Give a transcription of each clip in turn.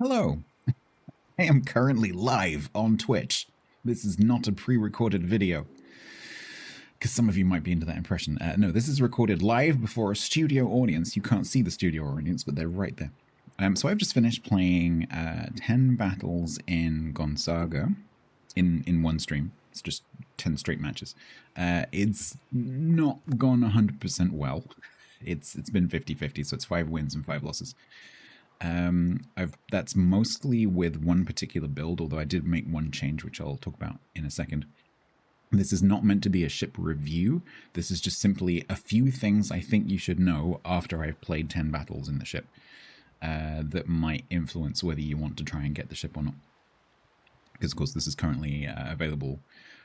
Hello, I am currently live on Twitch. This is not a pre-recorded video, because some of you might be into that impression. No, this is recorded live before a studio audience. You can't see the studio audience, but they're right there. So I've just finished playing 10 battles in Gonzaga in one stream. It's just 10 straight matches. It's not gone 100% well. It's been 50-50, so it's 5 wins and 5 losses. That's mostly with one particular build, although I did make one change, which I'll talk about in a second. This is not meant to be a ship review. This is just simply a few things I think you should know after I've played 10 battles in the ship that might influence whether you want to try and get the ship or not. Because, of course, this is currently available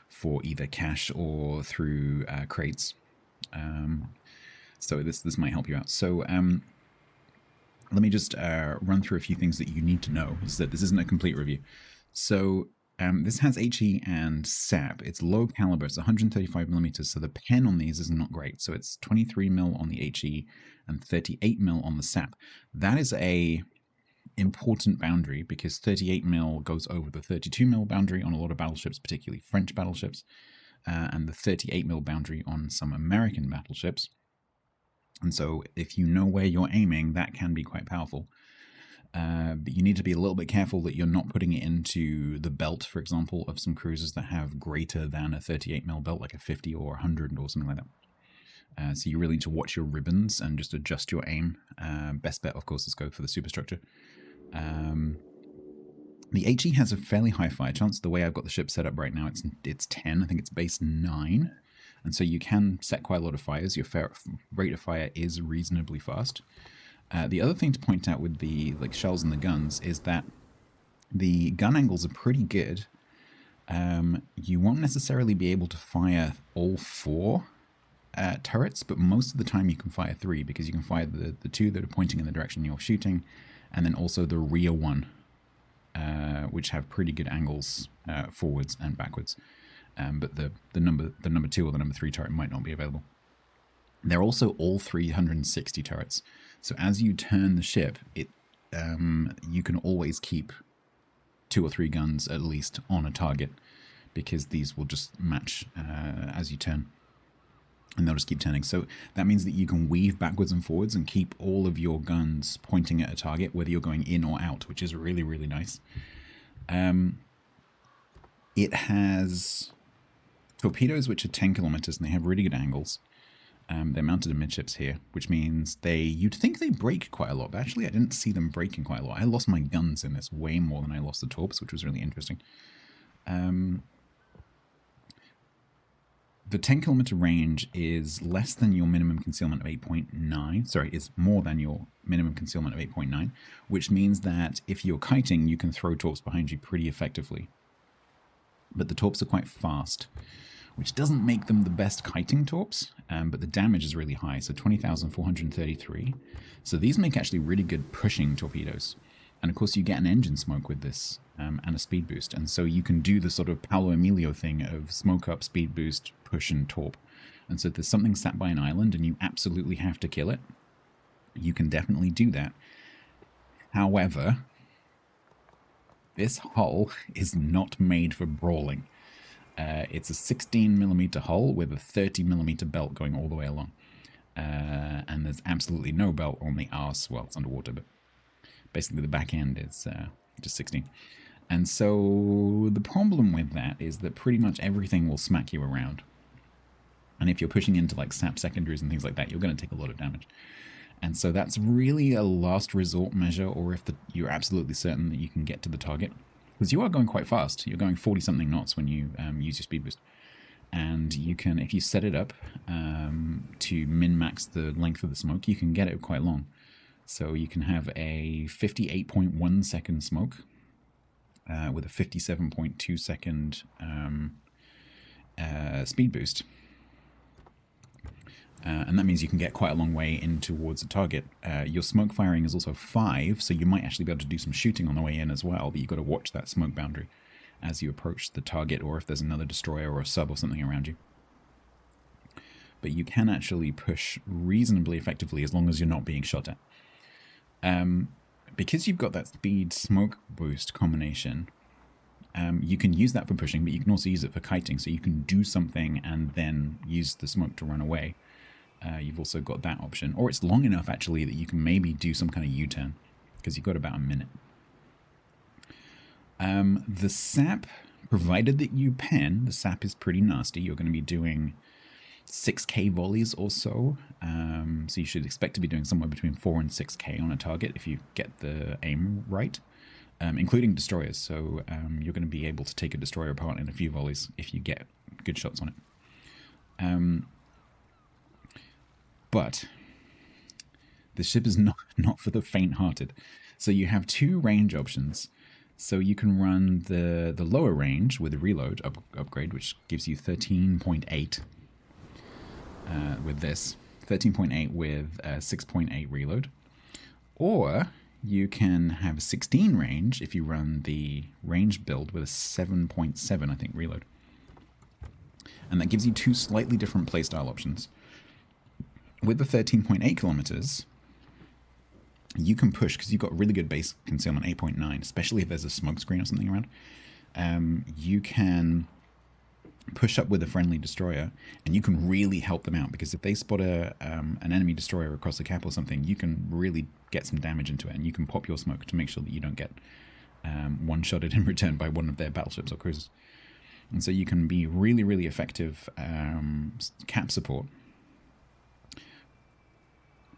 for either cash or through crates. So this might help you out. So let me just run through a few things that you need to know. Is that this isn't a complete review. So this has HE and SAP. It's low caliber. It's 135 millimeters. So the pen on these is not great. So it's 23 mil on the HE and 38 mil on the SAP. That is a important boundary because 38 mil goes over the 32 mil boundary on a lot of battleships, particularly French battleships, and the 38 mil boundary on some American battleships. And so if you know where you're aiming, that can be quite powerful. But you need to be a little bit careful that you're not putting it into the belt, for example, of some cruisers that have greater than a 38 mil belt, like a 50 or 100 or something like that. So you really need to watch your ribbons and just adjust your aim. Best bet, of course, is go for the superstructure. The HE has a fairly high fire chance. The way I've got the ship set up right now, it's 10. I think it's base 9. And so you can set quite a lot of fires. Your rate of fire is reasonably fast. The other thing to point out with the shells and the guns is that the gun angles are pretty good. You won't necessarily be able to fire all 4 turrets, but most of the time you can fire 3 because you can fire the 2 that are pointing in the direction you're shooting, and then also the rear one, which have pretty good angles forwards and backwards. But the number 2 or the number 3 turret might not be available. They're also all 360 turrets. So as you turn the ship, you can always keep 2 or 3 guns at least on a target because these will just match as you turn. And they'll just keep turning. So that means that you can weave backwards and forwards and keep all of your guns pointing at a target, whether you're going in or out, which is really, really nice. It has torpedoes which are 10 kilometers and they have really good angles. They're mounted amidships here, which means you'd think they break quite a lot, but actually I didn't see them breaking quite a lot. I lost my guns in this way more than I lost the torps, which was really interesting. The 10 kilometer range is less than your minimum concealment of 8.9. Sorry, is more than your minimum concealment of 8.9, which means that if you're kiting, you can throw torps behind you pretty effectively. But the torps are quite fast, which doesn't make them the best kiting torps, but the damage is really high, so 20,433. So these make actually really good pushing torpedoes. And of course you get an engine smoke with this, and a speed boost, and so you can do the sort of Paolo Emilio thing of smoke up, speed boost, push and torp. And so if there's something sat by an island and you absolutely have to kill it, you can definitely do that. However, this hull is not made for brawling. It's a 16mm hull with a 30mm belt going all the way along. And there's absolutely no belt on the arse. Well, it's underwater, but basically the back end is just 16. And so the problem with that is that pretty much everything will smack you around. And if you're pushing into like SAP secondaries and things like that, you're going to take a lot of damage. And so that's really a last resort measure, or if you're absolutely certain that you can get to the target. Because you are going quite fast. You're going 40-something knots when you use your speed boost. And you can, if you set it up to min-max the length of the smoke, you can get it quite long. So you can have a 58.1 second smoke with a 57.2 second speed boost. And that means you can get quite a long way in towards a target. Your smoke firing is also 5, so you might actually be able to do some shooting on the way in as well, but you've got to watch that smoke boundary as you approach the target, or if there's another destroyer or a sub or something around you. But you can actually push reasonably effectively as long as you're not being shot at. because you've got that speed smoke boost combination, you can use that for pushing, but you can also use it for kiting. So you can do something and then use the smoke to run away. You've also got that option. Or it's long enough, actually, that you can maybe do some kind of U-turn, because you've got about a minute. The sap, provided that you pen, the sap is pretty nasty. You're going to be doing 6k volleys or so. So you should expect to be doing somewhere between 4 and 6k on a target if you get the aim right, including destroyers. So you're going to be able to take a destroyer apart in a few volleys if you get good shots on it. But the ship is not for the faint-hearted. So you have two range options. So you can run the lower range with a reload upgrade, which gives you 13.8 with this. 13.8 with 6.8 reload. Or you can have 16 range if you run the range build with a 7.7, I think, reload. And that gives you two slightly different playstyle options. With the 13.8 kilometers, you can push, because you've got really good base concealment, 8.9, especially if there's a smoke screen or something around. You can push up with a friendly destroyer, and you can really help them out, because if they spot an enemy destroyer across the cap or something, you can really get some damage into it, and you can pop your smoke to make sure that you don't get one-shotted in return by one of their battleships or cruisers. And so you can be really, really effective cap support.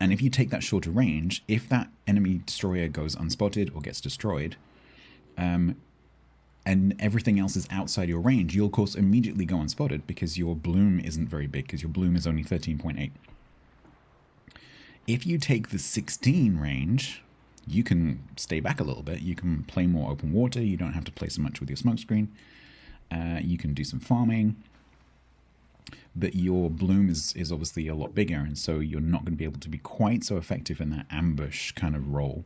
And if you take that shorter range, if that enemy destroyer goes unspotted or gets destroyed, and everything else is outside your range, you'll of course immediately go unspotted because your bloom isn't very big, because your bloom is only 13.8. If you take the 16 range, you can stay back a little bit. You can play more open water. You don't have to play so much with your smoke screen. You can do some farming. But your bloom is obviously a lot bigger, and so you're not going to be able to be quite so effective in that ambush kind of role,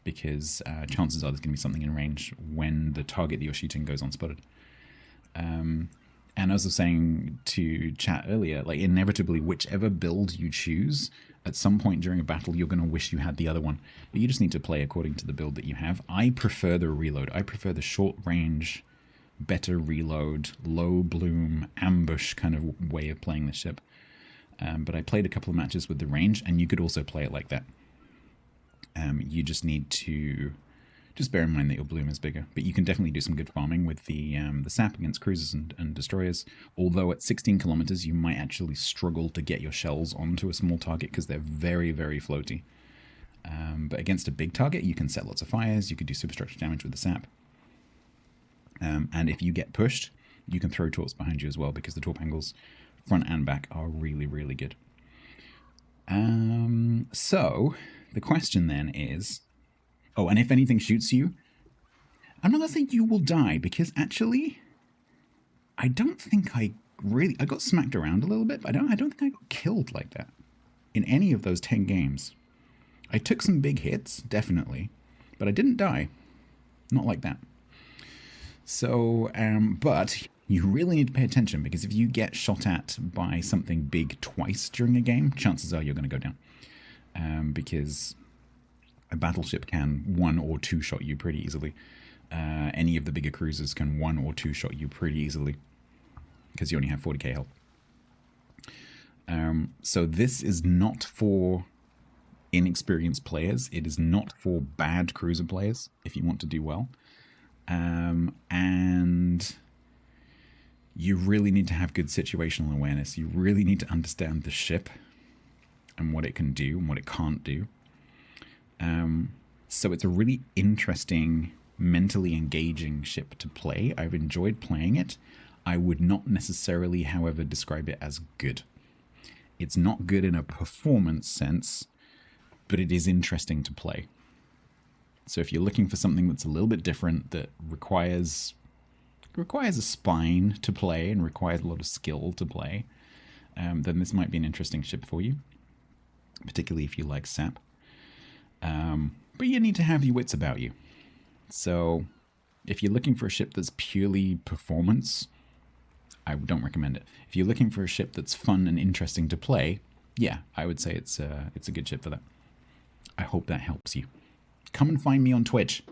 because chances are there's going to be something in range when the target that you're shooting goes unspotted. And as I was saying to chat earlier, like inevitably, whichever build you choose, at some point during a battle, you're going to wish you had the other one. But you just need to play according to the build that you have. I prefer the reload. I prefer the short range, better reload, low bloom, ambush kind of way of playing the ship. But I played a couple of matches with the range, and you could also play it like that. You just need to just bear in mind that your bloom is bigger. But you can definitely do some good farming with the sap against cruisers and destroyers. Although at 16 kilometers, you might actually struggle to get your shells onto a small target because they're very, very floaty. But against a big target, you can set lots of fires. You could do superstructure damage with the sap. And if you get pushed, you can throw torps behind you as well, because the torp angles, front and back, are really, really good. So the question then is, oh, and if anything shoots you, I'm not going to say you will die, because actually, I don't think I got smacked around a little bit, but I don't think I got killed like that in any of those 10 games. I took some big hits, definitely, but I didn't die. Not like that. So, but you really need to pay attention, because if you get shot at by something big twice during a game, chances are you're going to go down. Because a battleship can 1 or 2 shot you pretty easily. Any of the bigger cruisers can 1 or 2 shot you pretty easily, because you only have 40k health. So this is not for inexperienced players. It is not for bad cruiser players if you want to do well. And you really need to have good situational awareness. You really need to understand the ship and what it can do and what it can't do. So it's a really interesting, mentally engaging ship to play. I've enjoyed playing it. I would not necessarily, however, describe it as good. It's not good in a performance sense, but it is interesting to play. So if you're looking for something that's a little bit different, that requires a spine to play and requires a lot of skill to play, then this might be an interesting ship for you, particularly if you like sap. But you need to have your wits about you. So if you're looking for a ship that's purely performance, I don't recommend it. If you're looking for a ship that's fun and interesting to play, yeah, I would say it's a good ship for that. I hope that helps you. come and find me on Twitch.